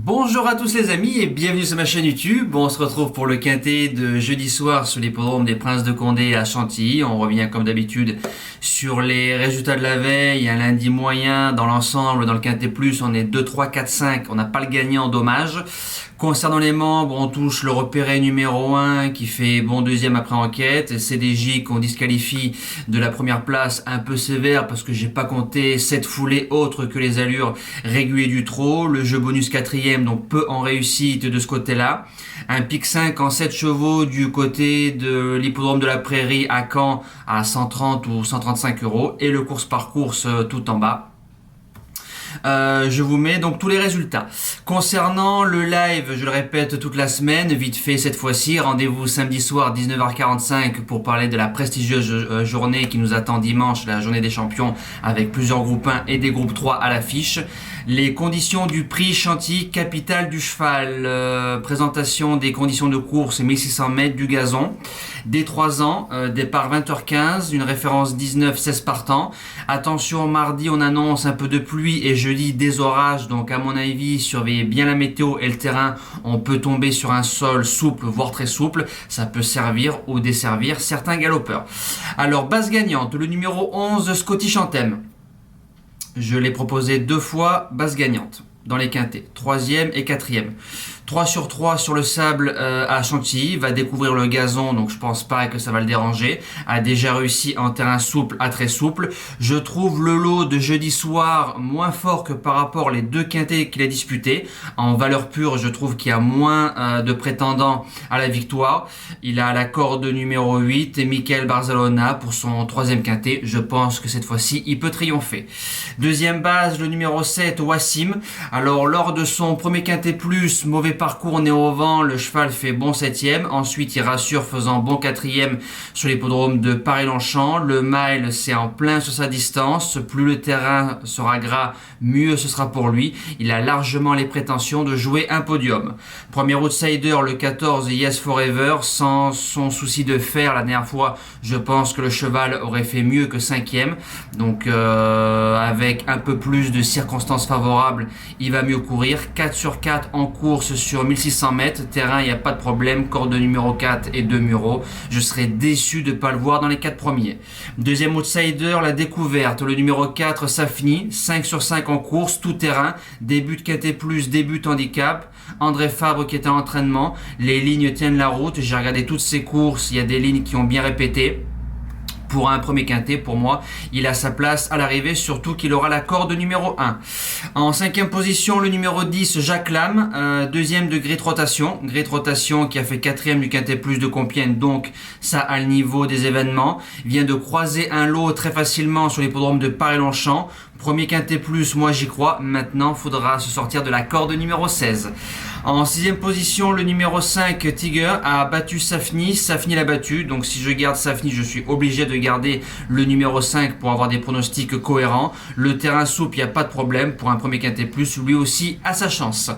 Bonjour à tous les amis et bienvenue sur ma chaîne YouTube. On se retrouve pour le quintet de jeudi soir sur l'hippodrome des Princes de Condé à Chantilly. On revient comme d'habitude sur les résultats de la veille. Un lundi moyen dans l'ensemble, dans le quintet plus, on est 2, 3, 4, 5. On n'a pas le gagnant, dommage. Concernant les membres, on touche le repéré numéro 1 qui fait bon deuxième après enquête. CDJ qu'on disqualifie de la première place, un peu sévère parce que j'ai pas compté cette foulée autre que les allures réguliers du trot. Le jeu bonus quatrième, donc peu en réussite de ce côté-là. Un pic 5 en 7 chevaux du côté de l'hippodrome de la Prairie à Caen à 130 ou 135 euros. Et le course par course tout en bas. Je vous mets donc tous les résultats. Concernant le live, je le répète toute la semaine, vite fait cette fois-ci, rendez-vous samedi soir 19h45 pour parler de la prestigieuse journée qui nous attend dimanche, la journée des champions avec plusieurs groupes 1 et des groupes 3 à l'affiche. Les conditions du prix Chantilly, capitale du cheval, présentation des conditions de course 1600 mètres du gazon, des 3 ans, départ 20h15, une référence 19-16 partants. Attention, mardi on annonce un peu de pluie et jeudi des orages, donc à mon avis surveillez bien la météo et le terrain, on peut tomber sur un sol souple voire très souple, ça peut servir ou desservir certains galopeurs. Alors base gagnante, le numéro 11 Scottish Anthem. Je l'ai proposé 2 fois, base gagnante dans les quintets, 3e et 4e. 3 sur 3 sur le sable à Chantilly, va découvrir le gazon, donc je pense pas que ça va le déranger. A déjà réussi en terrain souple à très souple. Je trouve le lot de jeudi soir moins fort que par rapport les 2 quintets qu'il a disputés. En valeur pure, je trouve qu'il y a moins de prétendants à la victoire. Il a la corde numéro 8 et Michael Barzalona pour son 3e quintet. Je pense que cette fois-ci, il peut triompher. Deuxième base, le numéro 7, Wassim. Alors, lors de son premier quintet plus, mauvais parcours né au vent, le cheval fait bon 7e. Ensuite, il rassure faisant bon 4e sur l'hippodrome de Paris-Longchamp. Le mile, c'est en plein sur sa distance. Plus le terrain sera gras, mieux ce sera pour lui. Il a largement les prétentions de jouer un podium. Premier outsider, le 14, Yes Forever. Sans son souci de faire la dernière fois, je pense que le cheval aurait fait mieux que 5e. Donc, avec un peu plus de circonstances favorables, il va mieux courir. 4 sur 4 en course sur 1600 mètres. Terrain, il n'y a pas de problème. Corde numéro 4 et 2 Mureaux. Je serais déçu de ne pas le voir dans les 4 premiers. Deuxième outsider, la découverte. Le numéro 4, Safni. 5 sur 5 en course, tout terrain. Début de quintet plus, début de handicap. André Fabre qui est en entraînement. Les lignes tiennent la route. J'ai regardé toutes ses courses. Il y a des lignes qui ont bien répété. Pour un premier quintet, pour moi, il a sa place à l'arrivée, surtout qu'il aura la corde numéro 1. En 5e position, le numéro 10, Jacques Lam, 2e de Great Rotation. Great Rotation qui a fait 4e du quintet plus de Compiègne, donc ça a le niveau des événements. Il vient de croiser un lot très facilement sur l'hippodrome de Paris-Longchamp. Premier quintet plus, moi j'y crois. Maintenant, faudra se sortir de la corde numéro 16. En 6e position, le numéro 5, Tiger, a battu Safni. Safni l'a battu. Donc si je garde Safni, je suis obligé de garder le numéro 5 pour avoir des pronostics cohérents. Le terrain souple, il n'y a pas de problème. Pour un premier quintet plus, lui aussi a sa chance.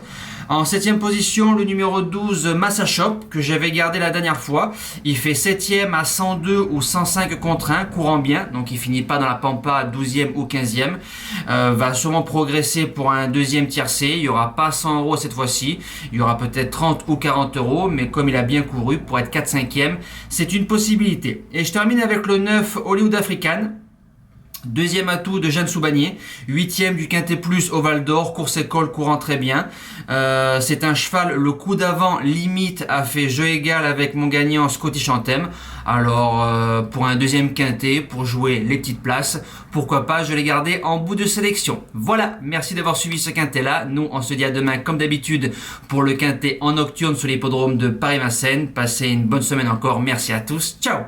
En 7e position, le numéro 12, Massachop, que j'avais gardé la dernière fois. Il fait 7e à 102 ou 105 contre 1, courant bien. Donc il finit pas dans la pampa 12e ou 15e. Va sûrement progresser pour un deuxième tiercé. Il n'y aura pas 100 euros cette fois-ci. Il y aura peut-être 30 ou 40 euros. Mais comme il a bien couru pour être 4-5e, c'est une possibilité. Et je termine avec le 9, Hollywood African. Deuxième atout de Jeanne Soubanier, 8e du quintet plus au Val d'Or, course école courant très bien. C'est un cheval, le coup d'avant limite a fait jeu égal avec mon gagnant Scottish Anthem. Alors pour un deuxième quintet, pour jouer les petites places, pourquoi pas, je l'ai gardé en bout de sélection. Voilà, merci d'avoir suivi ce quintet là. Nous on se dit à demain comme d'habitude pour le quintet en nocturne sur l'hippodrome de Paris-Vincennes. Passez une bonne semaine encore, merci à tous, ciao.